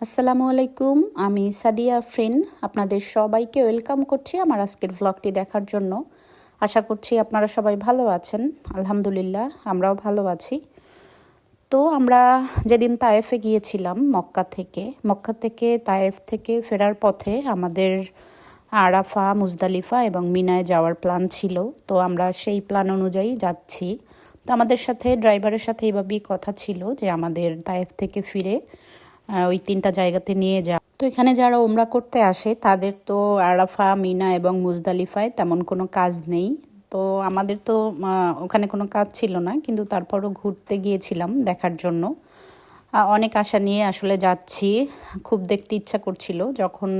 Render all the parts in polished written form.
আসসালামু আলাইকুম, আমি সাদিয়া আফরিন। আপনাদের সবাইকে ওয়েলকাম করছি আমার আজকের ভ্লগটি দেখার জন্য। আশা করছি আপনারা সবাই ভালো আছেন। আলহামদুলিল্লাহ, আমরাও ভালো আছি। তো আমরা যেদিন তায়েফে গিয়েছিলাম মক্কা থেকে তায়েফ থেকে ফেরার পথে আমাদের আরাফা, মুজদালিফা এবং মিনায় যাওয়ার প্ল্যান ছিল। তো আমরা সেই প্ল্যান অনুযায়ী যাচ্ছি। তো আমাদের সাথে ড্রাইভারের সাথে এইভাবেই কথা ছিল যে আমাদের তায়েফ থেকে ফিরে ওই তিনটা জায়গাতে নিয়ে যা। তো এখানে যারা ওমরা করতে আসে তাদের তো আরাফা, মিনা এবং মুজদালিফায় তেমন কোনো কাজ নেই। তো আমাদের তো ওখানে কোনো কাজ ছিল না, কিন্তু তারপরও ঘুরতে গিয়েছিলাম দেখার জন্য। অনেক আশা নিয়ে আসলে যাচ্ছি। খুব দেখতে ইচ্ছা করছিল যখন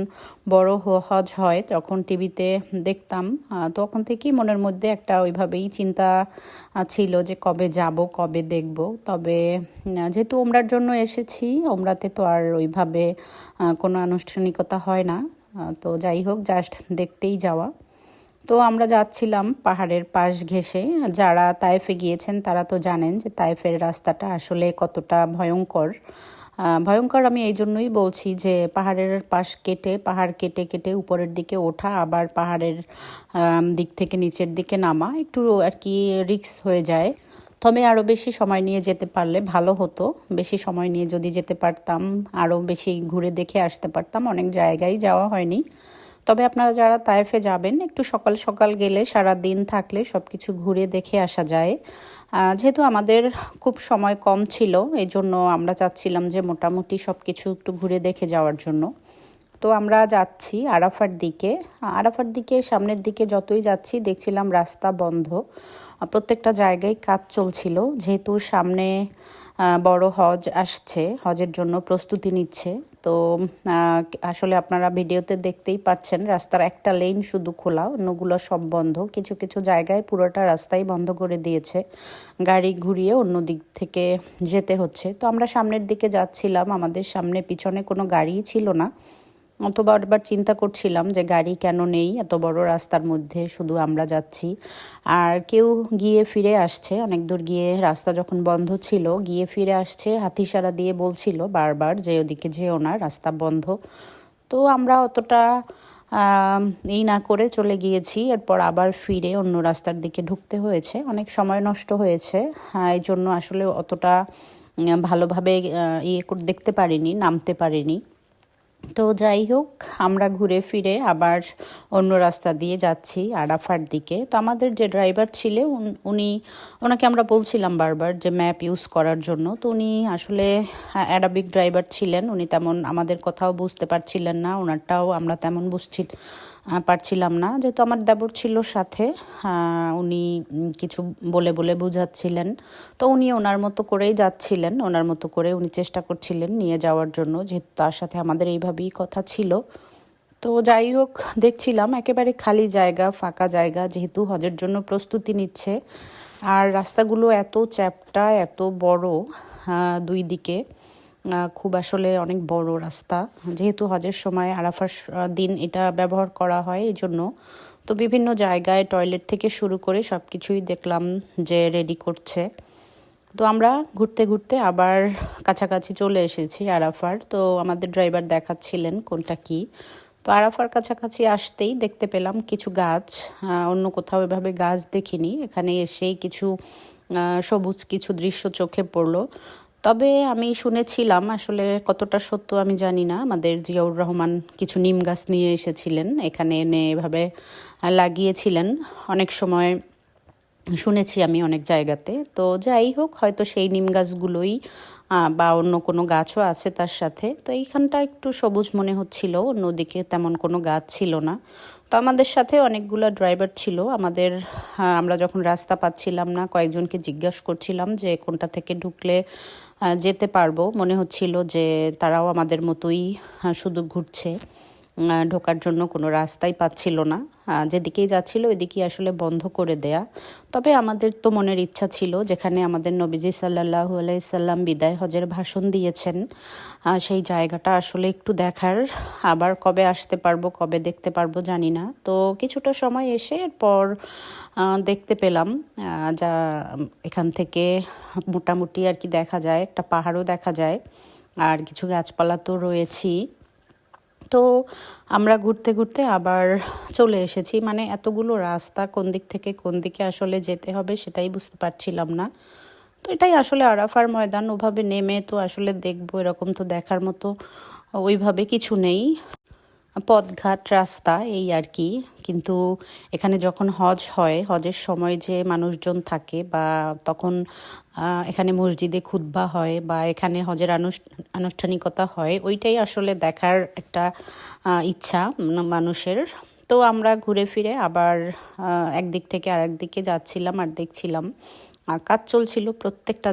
বড় হজ হয়, তখন টিভিতে দেখতাম। তখন থেকেই মনের মধ্যে একটা ওইভাবেই চিন্তা ছিল যে কবে যাব, কবে দেখব। তবে যেহেতু ওমরার জন্য এসেছি, ওমরাতে তো আর ওইভাবে কোনো আনুষ্ঠানিকতা হয় না। তো যাই হোক, জাস্ট দেখতেই যাওয়া। তো আমরা যাচ্ছিলাম পাহাড়ের পাশ ঘেঁষে। যারা তায়েফে গিয়েছেন তারা তো জানেন যে তায়েফের রাস্তাটা আসলে কতটা ভয়ঙ্কর। ভয়ঙ্কর আমি এই জন্যই বলছি যে পাহাড় কেটে কেটে উপরের দিকে ওঠা, আবার পাহাড়ের দিক থেকে নিচের দিকে নামা একটু আর কি রিস্ক হয়ে যায়। তবে আরও বেশি সময় নিয়ে যেতে পারলে ভালো হতো। বেশি সময় নিয়ে যদি যেতে পারতাম, আরও বেশি ঘুরে দেখে আসতে পারতাম। অনেক জায়গায় যাওয়া হয়নি। তবে আপনারা যারা তায়েফে যাবেন, একটু সকাল সকাল গেলে, সারা দিন থাকলে সব কিছু ঘুরে দেখে আসা যায়। যেহেতু আমাদের খুব সময় কম ছিল, এই জন্য আমরা চাচ্ছিলাম যে মোটামুটি সব কিছু একটু ঘুরে দেখে যাওয়ার জন্য। তো আমরা যাচ্ছি আরাফার দিকে। আরাফার দিকে সামনের দিকে যতই যাচ্ছি দেখছিলাম রাস্তা বন্ধ। প্রত্যেকটা জায়গায় কাজ চলছিল, যেহেতু সামনে বড় হজ আসছে, হজের জন্য প্রস্তুতি নিচ্ছে। তো আসলে আপনারা ভিডিওতে দেখতেই পাচ্ছেন রাস্তার একটা লেন শুধু খোলা, অন্যগুলো সব বন্ধ। কিছু কিছু জায়গায় পুরোটা রাস্তাই বন্ধ করে দিয়েছে, গাড়ি ঘুরিয়ে অন্য দিক থেকে যেতে হচ্ছে। তো আমরা সামনের দিকে যাচ্ছিলাম, আমাদের সামনে পিছনে কোনো গাড়িই ছিল না। অতবার চিন্তা করছিলাম যে গাড়ি কেন নেই এত বড় রাস্তার মধ্যে, শুধু আমরা যাচ্ছি আর কেউ গিয়ে ফিরে আসছে। অনেক দূর গিয়ে রাস্তা যখন বন্ধ ছিল, গিয়ে ফিরে আসছে, হাতিশারা দিয়ে বলছিল বারবার যে ওদিকে যেও না, রাস্তা বন্ধ। তো আমরা অতটা এই না করে চলে গিয়েছি। এরপর আবার ফিরে অন্য রাস্তার দিকে ঢুকতে হয়েছে, অনেক সময় নষ্ট হয়েছে। এই জন্য আসলে অতটা ভালোভাবে দেখতে পারিনি, নামতে পারিনি। তো যাই হোক, আমরা ঘুরে ফিরে আবার অন্য রাস্তা দিয়ে যাচ্ছি আরাফার দিকে। তো আমাদের যে ড্রাইভার ছিলেন ওনাকে আমরা বলছিলাম বারবার যে ম্যাপ ইউজ করার জন্য। তো উনি আসলে অ্যারাবিক ড্রাইভার ছিলেন, উনি তেমন আমাদের কথাও বুঝতে পারছিলেন না, ওনারটাও আমরা তেমন পারছিলাম না। যেহেতু আমার দেবর ছিল সাথে, উনি কিছু বলে বলে বোঝাচ্ছিলেন। তো উনি ওনার মতো করেই যাচ্ছিলেন, ওনার মতো করে উনি চেষ্টা করছিলেন নিয়ে যাওয়ার জন্য, যেহেতু তার সাথে আমাদের এইভাবেই কথা ছিল। তো যাই হোক, দেখছিলাম একেবারে খালি জায়গা, ফাঁকা জায়গা, যেহেতু হজের জন্য প্রস্তুতি নিচ্ছে। আর রাস্তাগুলো এত চ্যাপ্টা, এত বড়, দুই দিকে খুব আসলে অনেক বড় রাস্তা। যেহেতু হজের সময় আরাফার দিন এটা ব্যবহার করা হয়, এই জন্য তো বিভিন্ন জায়গায় টয়লেট থেকে শুরু করে সব কিছুই দেখলাম যে রেডি করছে। তো আমরা ঘুরতে ঘুরতে আবার কাছাকাছি চলে এসেছি আরাফার। তো আমাদের ড্রাইভার দেখাচ্ছিলেন কোনটা কি। তো আরাফার কাছাকাছি আসতেই দেখতে পেলাম কিছু গাছ, অন্য কোথাও এভাবে গাছ দেখিনি। এখানে এসেই কিছু সবুজ কিছু দৃশ্য চোখে পড়লো। তবে আমি শুনেছিলাম, আসলে কতটা সত্য আমি জানি না, আমাদের জিয়াউর রহমান কিছু নিম গাছ নিয়ে এসেছিলেন, এখানে এনে এভাবে লাগিয়েছিলেন অনেক সময়, শুনেছি আমি অনেক জায়গাতে। তো যাই হোক, হয়তো সেই নিম গাছগুলোই বা অন্য কোনো গাছও আছে তার সাথে। তো এইখানটা একটু সবুজ মনে হচ্ছিল, অন্যদিকে তেমন কোনো গাছ ছিল না। তো আমাদের সাথে অনেকগুলো ড্রাইভার ছিল আমাদের। আমরা যখন রাস্তা পাচ্ছিলাম না, কয়েকজনকে জিজ্ঞাসা করছিলাম যে কোনটা থেকে ঢুকলে যেতে পারবো। মনে হচ্ছিল যে তারাও আমাদের মতোই শুধু ঘুরছে, ঢোকার জন্য কোনো রাস্তাই পাচ্ছিল না। যেদিকেই যাচ্ছিল ওইদিকেই আসলে বন্ধ করে দেয়া। তবে আমাদের তো মনের ইচ্ছা ছিল, যেখানে আমাদের নবীজি সাল্লাল্লাহু আলাইহি সাল্লাম বিদায় হজের ভাষণ দিয়েছেন, সেই জায়গাটা আসলে একটু দেখার। আবার কবে আসতে পারবো, কবে দেখতে পারবো জানি না। তো কিছুটা সময় এসে এরপর দেখতে পেলাম যা এখান থেকে মোটামুটি আর কি দেখা যায়, একটা পাহাড়ও দেখা যায়। আর কিছু গাছপালা তো রয়েছি। তো আমরা ঘুরতে ঘুরতে আবার চলে এসেছি, মানে এতগুলো রাস্তা কোন দিক থেকে কোন দিকে আসলে যেতে হবে সেটাই বুঝতে পারছিলাম না। তো এটাই আসলে আরাফার ময়দান, ওভাবে নেমে তো আসলে দেখবো এরকম তো দেখার মতো ওইভাবে কিছু নেই, পথঘাট রাস্তা এই আর কি। কিন্তু এখানে যখন হজ হয়, হজের সময় যে মানুষজন থাকে বা তখন এখানে মসজিদে খুতবা হয় বা এখানে হজের আনুষ্ঠানিকতা হয়, ওইটাই আসলে দেখার একটা ইচ্ছা মানুষের। তো আমরা ঘুরে ফিরে আবার একদিক থেকে আরেক দিকে যাচ্ছিলাম আর দেখছিলাম কাজ চলছিল প্রত্যেকটা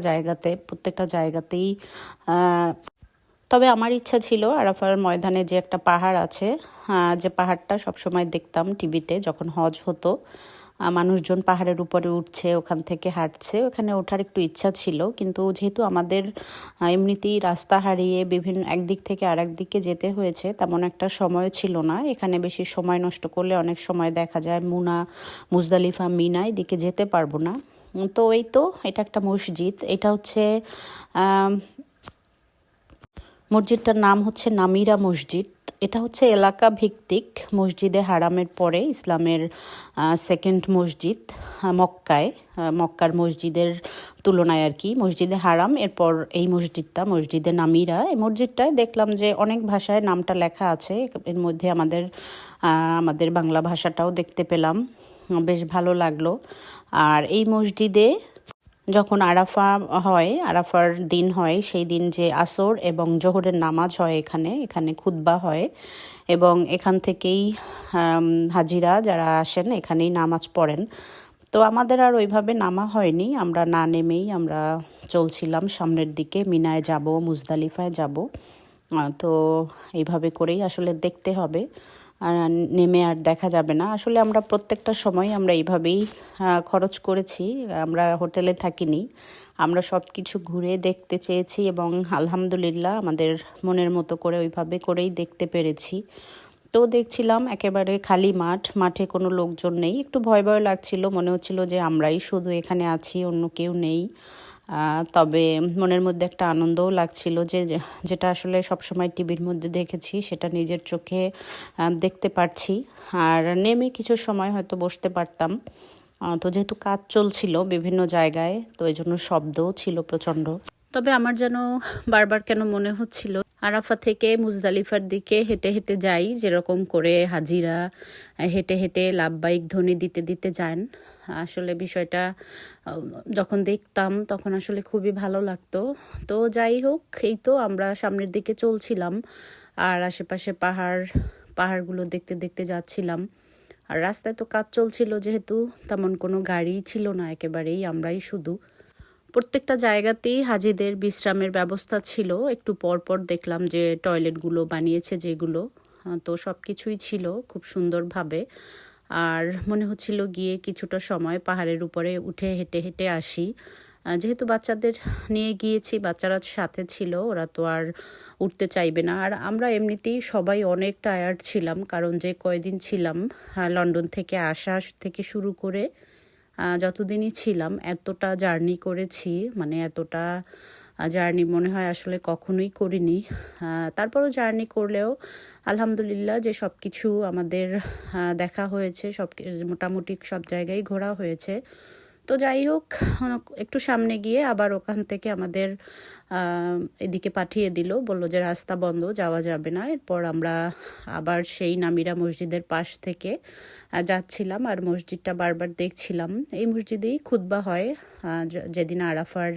জায়গাতেই। তবে আমার ইচ্ছা ছিল আরাফার ময়দানে যে একটা পাহাড় আছে, যে পাহাড়টা সবসময় দেখতাম টিভিতে যখন হজ হতো, মানুষজন পাহাড়ের উপরে উঠছে, ওখান থেকে হাঁটছে, ওখানে ওঠার একটু ইচ্ছা ছিল। কিন্তু যেহেতু আমাদের এমনিতেই রাস্তা হারিয়ে বিভিন্ন একদিক থেকে আরেক দিকে যেতে হয়েছে, তেমন একটা সময় ছিল না। এখানে বেশি সময় নষ্ট করলে অনেক সময় দেখা যায় মুজদালিফা, মিনা এদিকে যেতে পারবো না। তো এই তো এটা একটা মসজিদ, এটা হচ্ছে মসজিদটার নাম হচ্ছে নামিরা মসজিদ। এটা হচ্ছে এলাকা ভিত্তিক মসজিদে হারামের পরে ইসলামের সেকেন্ড মসজিদ মক্কার মসজিদের তুলনায় আর কি। মসজিদে হারাম, এরপর এই মসজিদটা মসজিদে নামিরা। এই মসজিদটায় দেখলাম যে অনেক ভাষায় নামটা লেখা আছে, এর মধ্যে আমাদের বাংলা ভাষাটাও দেখতে পেলাম, বেশ ভালো লাগলো। আর এই মসজিদে যখন আরাফার দিন হয়, সেই দিন যে আসর এবং জোহরের নামাজ হয়, এখানে খুতবা হয় এবং এখান থেকেই হাজিরা যারা আসেন এখানেই নামাজ পড়েন। তো আমাদের আর ওইভাবে নামা হয়নি, আমরা না নেমেই আমরা চলছিলাম সামনের দিকে, মিনায় যাব, মুজদালিফায় যাব। তো এইভাবে করেই আসলে দেখতে হবে, নেমে আর দেখা যাবে না। আসলে আমরা প্রত্যেকটা সময় আমরা এইভাবেই খরচ করেছি, আমরা হোটেলে থাকিনি, আমরা সব কিছু ঘুরে দেখতে চেয়েছি এবং আলহামদুলিল্লাহ আমাদের মনের মতো করে ওইভাবে করেই দেখতে পেরেছি। তো দেখছিলাম একেবারে খালি মাঠে কোনো লোকজন নেই, একটু ভয় ভয় লাগছিল, মনে হচ্ছিল যে আমরাই শুধু এখানে আছি, অন্য কেউ নেই। তবে মনের মধ্যে একটা আনন্দও লাগছিল যে যেটা আসলে সবসময় টিভির মধ্যে দেখেছি সেটা নিজের চোখে দেখতে পারছি। আর নেমে কিছু সময় হয়তো বসতে পারতাম, তো যেহেতু কাজ চলছিল বিভিন্ন জায়গায়, তো এই জন্য শব্দও ছিল প্রচণ্ড। তবে আমার যেন বারবার কেন মনে হচ্ছিল আরাফা থেকে মুজদালিফার দিকে হেঁটে হেঁটে যাই, যেরকম করে হাজিরা হেঁটে হেঁটে লাব্বাইক ধ্বনি দিতে দিতে যান। আসলে বিষয়টা যখন দেখতাম তখন আসলে খুবই ভালো লাগতো। তো যাই হোক, এই তো আমরা সামনের দিকে চলছিলাম আর আশেপাশে পাহাড়গুলো দেখতে দেখতে যাচ্ছিলাম। আর রাস্তায় তো কাজ চলছিল, যেহেতু তেমন কোনো গাড়ি ছিল না, একেবারেই আমরাই শুধু। প্রত্যেকটা জায়গাতেই হাজিদের বিশ্রামের ব্যবস্থা ছিল, একটু পর পর দেখলাম যে টয়লেটগুলো বানিয়েছে যেগুলো, তো সব কিছুই ছিল খুব সুন্দরভাবে। আর মনে হচ্ছিল গিয়ে কিছুটা সময় পাহাড়ের উপরে উঠে হেঁটে হেঁটে আসি। যেহেতু বাচ্চাদের নিয়ে গিয়েছি, বাচ্চারা সাথে ছিল, ওরা তো আর উঠতে চাইবে না। আর আমরা এমনিতেই সবাই অনেক টায়ার্ড ছিলাম, কারণ যে কয়দিন ছিলাম লন্ডন থেকে আসা থেকে শুরু করে যতদিনই ছিলাম এতটা জার্নি করেছি, মানে এতটা জার্নি মনে হয় আসলে কখনোই করিনি। তারপরও জার্নি করলেও আলহামদুলিল্লাহ যে সব কিছু আমাদের দেখা হয়েছে, মোটামুটি সব জায়গায় ঘোরা হয়েছে। তো যাই হোক, একটু সামনে গিয়ে আবার ওখান থেকে আমাদের এদিকে পাঠিয়ে দিল, বলল যে রাস্তা বন্ধ, যাওয়া যাবে না। এরপর আমরা আবার সেই নামিরা মসজিদের পাশ থেকে যাচ্ছিলাম আর মসজিদটা বারবার দেখছিলাম। এই মসজিদেই খুতবা হয়, যেদিন আরাফার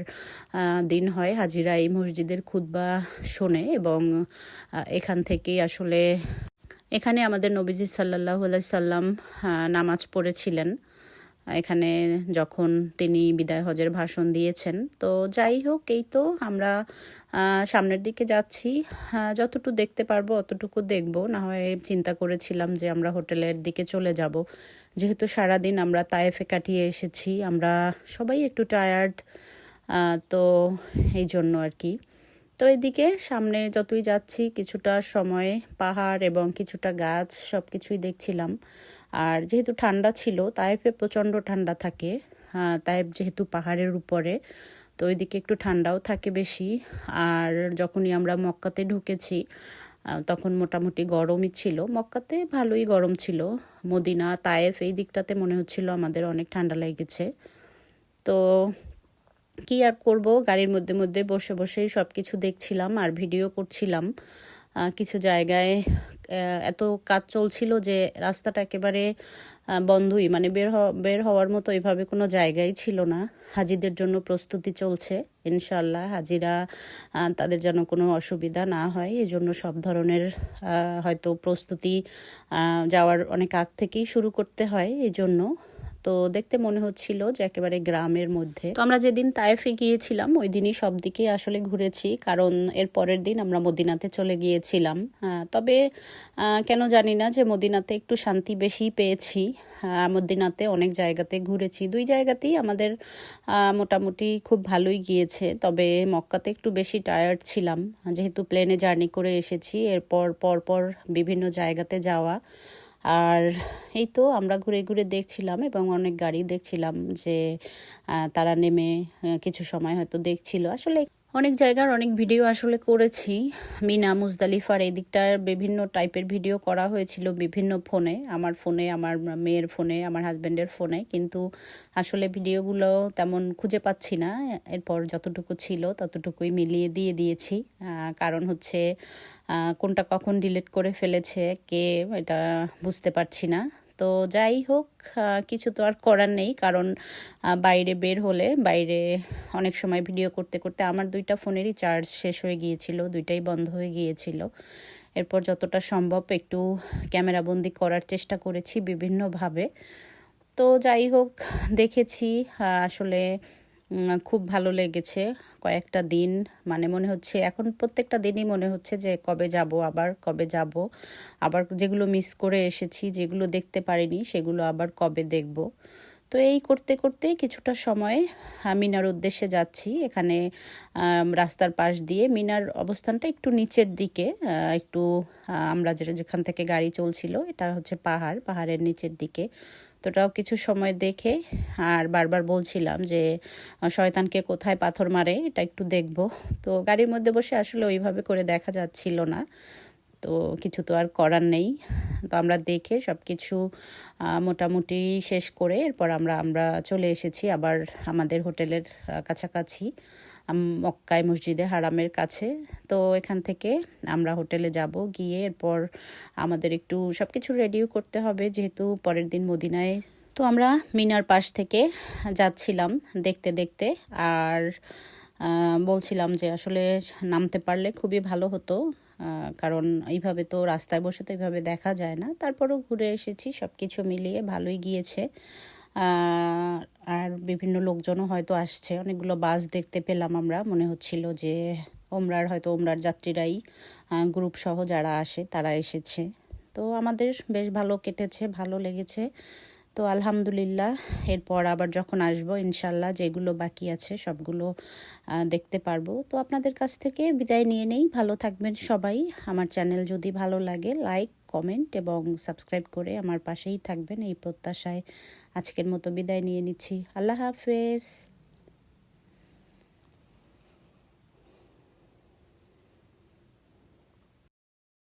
দিন হয় হাজিরা এই মসজিদের খুতবা শোনে এবং এখান থেকেই আসলে এখানে আমাদের নবীজি সাল্লাল্লাহু আলাইহি সাল্লাম নামাজ পড়েছিলেন এখানে যখন তিনি বিদায় হজের ভাষণ দিয়েছেন। তো যাই হোক, এই তো আমরা সামনের দিকে যাচ্ছি, যতটুকু দেখতে পারবো অতটুকু দেখবো, না হয় চিন্তা করেছিলাম যে আমরা হোটেলের দিকে চলে যাব, যেহেতু সারাদিন আমরা তায়েফে কাটিয়ে এসেছি, আমরা সবাই একটু টায়ার্ড, তো এই জন্য আর কি। তো এদিকে সামনে যতই যাচ্ছি কিছুটা সময় পাহাড় এবং কিছুটা গাছ সব কিছুই দেখছিলাম। আর যেহেতু ঠান্ডা ছিল, তায়েফে প্রচণ্ড ঠান্ডা থাকে, তায়েফ যেহেতু পাহাড়ের উপরে, তো ওইদিকে একটু ঠান্ডাও থাকে বেশি। আর যখনই আমরা মক্কাতে ঢুকেছি তখন মোটামুটি গরমই ছিল। মক্কাতে ভালোই গরম ছিল, মদিনা তায়েফ এই দিকটাতে মনে হচ্ছিল আমাদের অনেক ঠান্ডা লেগেছে। তো কি আর করব, গাড়ির মধ্যে মধ্যে বসে বসেই সব কিছু দেখছিলাম আর ভিডিও করছিলাম। কিছু জায়গায় এত কাজ চলছিল যে রাস্তাটা একেবারে বন্ধই, মানে বের হওয়ার মতো এভাবে কোনো জায়গাই ছিল না। হাজিদের জন্য প্রস্তুতি চলছে, ইনশাল্লাহ হাজিরা তাদের যেন কোনো অসুবিধা না হয়, এই জন্য সব ধরনের হয়তো প্রস্তুতি যাওয়ার অনেক আগ থেকেই শুরু করতে হয় এই জন্য। তো দেখতে মনে হচ্ছিল যে একেবারে গ্রামের মধ্যে। তো আমরা যেদিন তায়েফে গিয়েছিলাম ওই দিনই সব দিকে আসলে ঘুরেছি, কারণ এর পরের দিন আমরা মদিনাতে চলে গিয়েছিলাম। তবে কেন জানি না যে মদিনাতে একটু শান্তি বেশি পেয়েছি। মদিনাতে অনেক জায়গাতে ঘুরেছি, 2 জায়গাতেই আমাদের মোটামুটি খুব ভালোই গিয়েছে। তবে মক্কাতে একটু বেশি টায়ার্ড ছিলাম, যেহেতু প্লেনে জার্নি করে এসেছি, এরপর পরপর বিভিন্ন জায়গাতে যাওয়া। আর এই তো আমরা ঘুরে ঘুরে দেখছিলাম এবং অনেক গাড়ি দেখছিলাম যে তারা নেমে কিছু সময় হয়তো দেখছিল। আসলে অনেক জায়গার অনেক ভিডিও আসলে করেছি। মিনা মুজদালিফার এই দিকটার বিভিন্ন টাইপের ভিডিও করা হয়েছিল বিভিন্ন ফোনে, আমার ফোনে, আমার মেয়ের ফোনে, আমার হাজব্যান্ডের ফোনে, কিন্তু আসলে ভিডিওগুলো তেমন খুঁজে পাচ্ছি না। এরপর যতটুকু ছিল ততটুকুই মিলিয়ে দিয়ে দিয়েছি। কারণ হচ্ছে কোনটা কখন ডিলিট করে ফেলেছে কে, এটা বুঝতে পারছি না। তো যাই হোক, কিছু তো আর করার নেই, কারণ বাইরে বের হলে বাইরে অনেক সময় ভিডিও করতে করতে আমার 2টা ফোনেরই চার্জ শেষ হয়ে গিয়েছিল, 2টাই বন্ধ হয়ে গিয়েছিল। এরপর যতটা সম্ভব একটু ক্যামেরাবন্দি করার চেষ্টা করেছি বিভিন্নভাবে। তো যাই হোক, দেখেছি আসলে খুব ভালো লেগেছে কয়েকটা দিন। মানে মনে হচ্ছে এখন প্রত্যেকটা দিনই মনে হচ্ছে যে কবে যাব, আবার কবে যাব, আবার যেগুলো মিস করে এসেছি, যেগুলো দেখতে পারিনি সেগুলো আবার কবে দেখব। তো এই করতে করতে কিছুটা সময় মিনার উদ্দেশ্যে যাচ্ছি। এখানে রাস্তার পাশ দিয়ে, মিনার অবস্থানটা একটু নিচের দিকে, একটু আমরা যেখান থেকে গাড়ি চলছিল এটা হচ্ছে পাহাড়ের নিচের দিকে। তো ওটাও কিছু সময় দেখে আর বারবার বলছিলাম যে শয়তানকে কোথায় পাথর মারে এটা একটু দেখব। তো গাড়ির মধ্যে বসে আসলে ওইভাবে করে দেখা যাচ্ছিল না, তো কিছু তো আর করার নেই। তো আমরা দেখে সব কিছু মোটামুটি শেষ করে এরপর আমরা চলে এসেছি আবার আমাদের হোটেলের কাছাকাছি, মক্কায় মসজিদে হারামের কাছে। তো এখান থেকে আমরা হোটেলে যাব, গিয়ে এরপর আমাদের একটু সব কিছু রেডিও করতে হবে যেহেতু পরের দিন মদিনায়। তো আমরা মিনার পাশ থেকে যাচ্ছিলাম দেখতে দেখতে, আর বলছিলাম যে আসলে নামতে পারলে খুবই ভালো হতো, কারণ এইভাবে তো রাস্তায় বসে তো এইভাবে দেখা যায় না। তারপরেও ঘুরে এসেছি, সব কিছু মিলিয়ে ভালোই গিয়েছে। আর বিভিন্ন লোকজনও হয়তো আসছে, অনেকগুলো বাস দেখতে পেলাম আমরা, মনে হচ্ছিল যে ওমরার যাত্রীরাই, গ্রুপ সহ যারা আসে তারা এসেছে। তো আমাদের বেশ ভালো কেটেছে, ভালো লেগেছে। তো আলহামদুলিল্লাহ, এরপর আবার যখন আসবো ইনশাল্লাহ যেগুলো বাকি আছে সবগুলো দেখতে পারবো। তো আপনাদের কাছ থেকে বিদায় নিয়ে নেই, ভালো থাকবেন সবাই। আমার চ্যানেল যদি ভালো লাগে লাইক, কমেন্ট এবং সাবস্ক্রাইব করে আমার পাশেই থাকবেন এই প্রত্যাশায় আজকের মতো বিদায় নিয়ে নিচ্ছি। আল্লাহ হাফেজ।